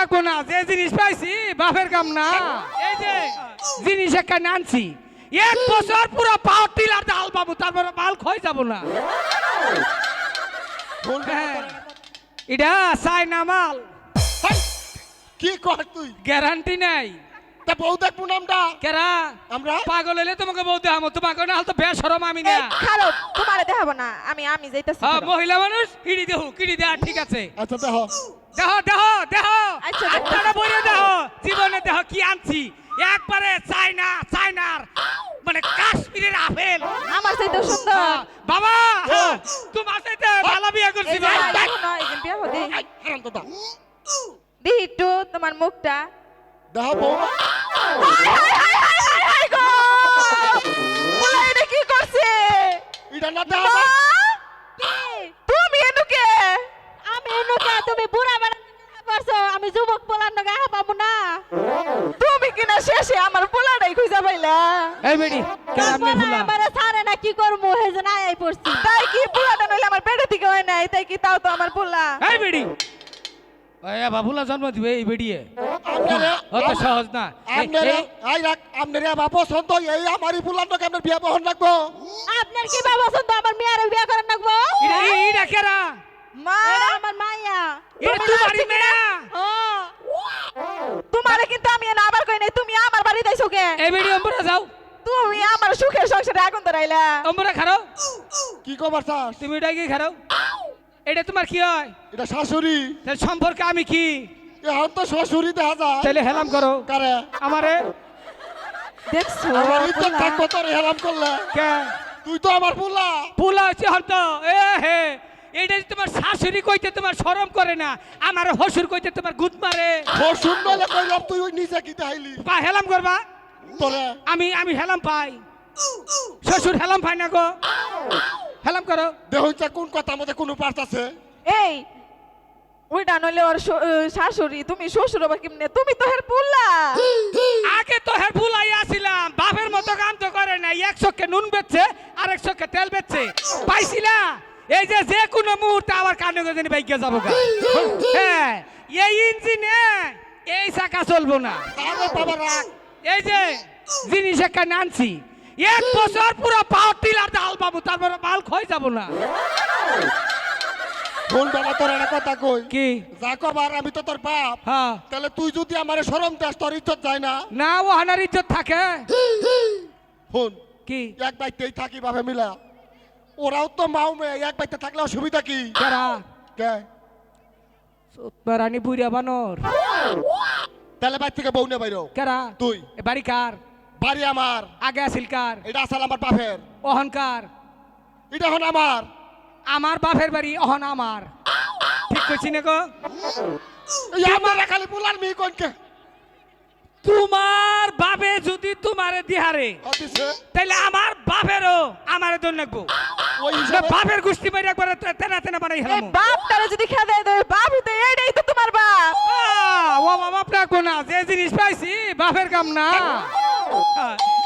লাগবো না, যে জিনিস পাইছি বাপের কাম না। এই যে জিনিস একটা আনছি, 1 বছর পুরো পাওয়ার টিলার ডাল পাবো, তারপরে মাল ক্ষয় যাব না। হ্যাঁ, এটা চাইনা মাল, কি কর তুই? গ্যারান্টি নাই। তা বউ দেখবো নামটা কেরা আমরা পাগল হইলে তোমাকে বলতে হামো, তোমাকে না হলে তো বেশরম আমি না। খালো তোমারে দেখাবো না, আমি যাইতাছি। হ্যাঁ, মহিলা মানুষ কিড়ি দেহ, কিড়ি দেয়া ঠিক আছে। আচ্ছা দেখো দেহ দেহ দেহ, আচ্ছা, আপনারা বলে দেহ, জীবনে দেহ কি আনছি, একবারে চাইনার মানে কাশ্মীরের আপেল। আমার চাইতে সুন্দর। হ্যাঁ, বাবা তোমার চাইতে ভালো বিয়ে করছি এই যে ভাই। নয় এই যে বিয়া হদে হারাম দাদা দিহি একটু তোমার মুখটা। দেখো বউ হাই গো বলে এটা কি করছে? এটা না দেখো মা! তুমি এনুকে? আমি এনুকে, তুমি বুড়া বেড়া পারছো, আমি যুবক পোলার নগে পাবো না। তুমি কিনা শেষে আমার পোলাটাই খুঁজা পাইলা। এই বেডি কেন আপনি ফুলা আমারে ছাড়ে না, কি করবো হেজন আই পড়ছি। তাই কি পোলাটা নইলে আমার পেটে থেকে হয় নাই, তাই কি তাও তো আমার পোলা। এই বেডি ওই বাবুলা জন্ম দিবে এই বেডিয়ে, আপনারা অত সহজ না। আপনারা আই রাখ আপনারা বাপ পছন্দ এই আমারই ফুলার নাকি আপনার বিয়া বহন রাখবো। আপনার কি বাবা পছন্দ আমার মেয়ের বিয়ে করার নাকবো? এটা কেরা? মা এটা আমার মাইয়া। এটা তোমারই মেয়া? হ্যাঁ, তোমারে কিন্তু আমি না আবার কই নাই, তুমি আমার বাড়ি দাইছো কে? এই বেডি অম্বরা যাও, তুমি আমার সুখের সংসারে আগুন ধরাইলা। অম্বরা খারাও, কি কবার চাস? তুমি এটা কি খারাও? এটা তোমার কি হয়? এটা শাশুড়ি, তাহলে সম্পর্কে আমি কি? এখন তো শ্বশুরি দেখা যায়। তাহলে হেলাম করো কারে আমারে। দেখছো আমার আমার ইজ্জত পোলা? থাকবো তোর হেলাম করলে। কে তুই তো আমার ফুলা। ফুলা হচ্ছে হতো এ হে, এইটা যে তোমার শাশুড়ি কইতে তোমার শরম করে না, আমার হসুর কইতে তোমার গুদ মারে। শ্বশুর নলে কইলাম তুই ওই নিচে কি দেখাইলি পা হেলাম করবা? তোরে? আমি হেলাম পাই, শ্বশুর হেলাম পাই না গো, হেলাম করো। দেহইছে কোন কথা মধ্যে কোনো পার্থ আছে? এই ওইটা নইলে ওর শাশুড়ি, তুমি শ্বশুর আবার কেমনে? তুমি তো হের পোলা। আগে তো হের ফুলাই আসিলাম, বাপের মতো কাম তো করে না, 1 চক্ষে নুন বেচছে আর 1 চক্ষে তেল বেচছে, পাইছিলা? এই যে কোনো মুহূর্তে আমার কানে গজনি বাইকে যাবো গা। হ্যাঁ, এই ইঞ্জিনে এই চাকা চলবো না। আরে বাবা রাখ। এই যে জিনিস একটা আনছি, 1 বছর পুরো পাওয়ার টিলার ডাল পাবো, তারপরে মাল ক্ষয় যাব না। ভুল বাবা তোর একটা কথা কই। কি? যা কবার আমি তো তোর বাপ। হ্যাঁ, তাহলে তুই যদি আমারে শরম দেস তোর ইজ্জত যায় না? না ও হানার ইজ্জত থাকে। শুন কি এক বাইতেই থাকি বাপে মিলা, ওরাও তো মাও মেয়ে, এক বাইতে থাকলে অসুবিধা কি? কারা? কে? রানী বুড়িয়া বানর তাহলে বাইর থেকে বউ নিয়ে বাইরো। কারা? তুই। এ বাড়ি কার? বাড়ি আমার, আগে আসিল কার? এটা আসল আমার বাপের, অহংকার এটা এখন আমার। আমার বাপের বাড়ি, অহন আমার। ঠিক কইছি না গো? এই আমার খালি বুলার মেয়ে কোনকে তোমার বাপে যদি তোমারে দিহারে, হতিছে তাইলে আমার বাপেরও আমারে দন লাগবো। ওই না, হিসাবে বাপের গোষ্ঠী বাইরে একবার তেনা তেনা বানাই এই হেলাম। বাপটারে যদি খেদে দেয়, বাপই তো এইটাই তো তোমার বাপ। ও বাবা আপনার না, যে জিনিস পাইছি বাপের কাম না।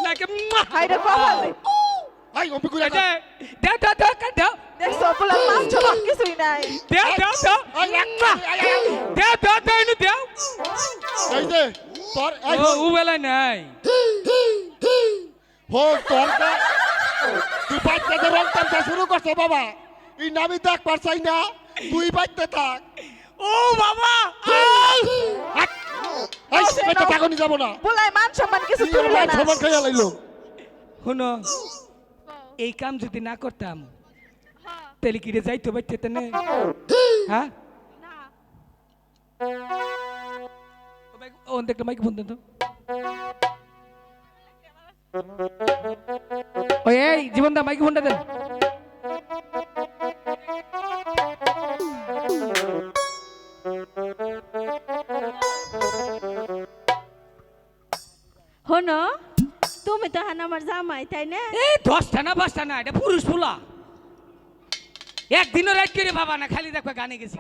নাকি হাইরে কপালে। আই অম্বি কইরা দাও দাও দাও দাও দাও দেখছো পোলার মাছ ছবাক কিছুই নাই। দাও দাও দাও আই রাখ দাও দাও দাও ইনু দাও। এই যে তোর এই ও উবেলা নাই। হো তোর কা তুই বাইতে যে রং টানতে শুরু করছ বাবা, এই নামি দেখ পারছাই না, তুই বাইতে থাক। ও বাবা এই বাইতে থাকনি যাব না, পোলায় মান সম্মান কিছু তুই তুললো আমার না। সমান খাইয়া লাইলো। শুনো, এই কাম যদি না করতাম তাহলে কি রে যাইতো বাইতে তেনে? হ্যাঁ, ও দেখলে মাইক ফোন দেন তো। ওই এই জীবন দা মাইক ফোনটা দেন। হনো, তুমি তো হান আমার জামাই, তাই না? এই 10টা না 5টা না, এটা পুরুষ ফুলা। একদিনও রাইট করে বাবা না, খালি দেখো গানে গেছি।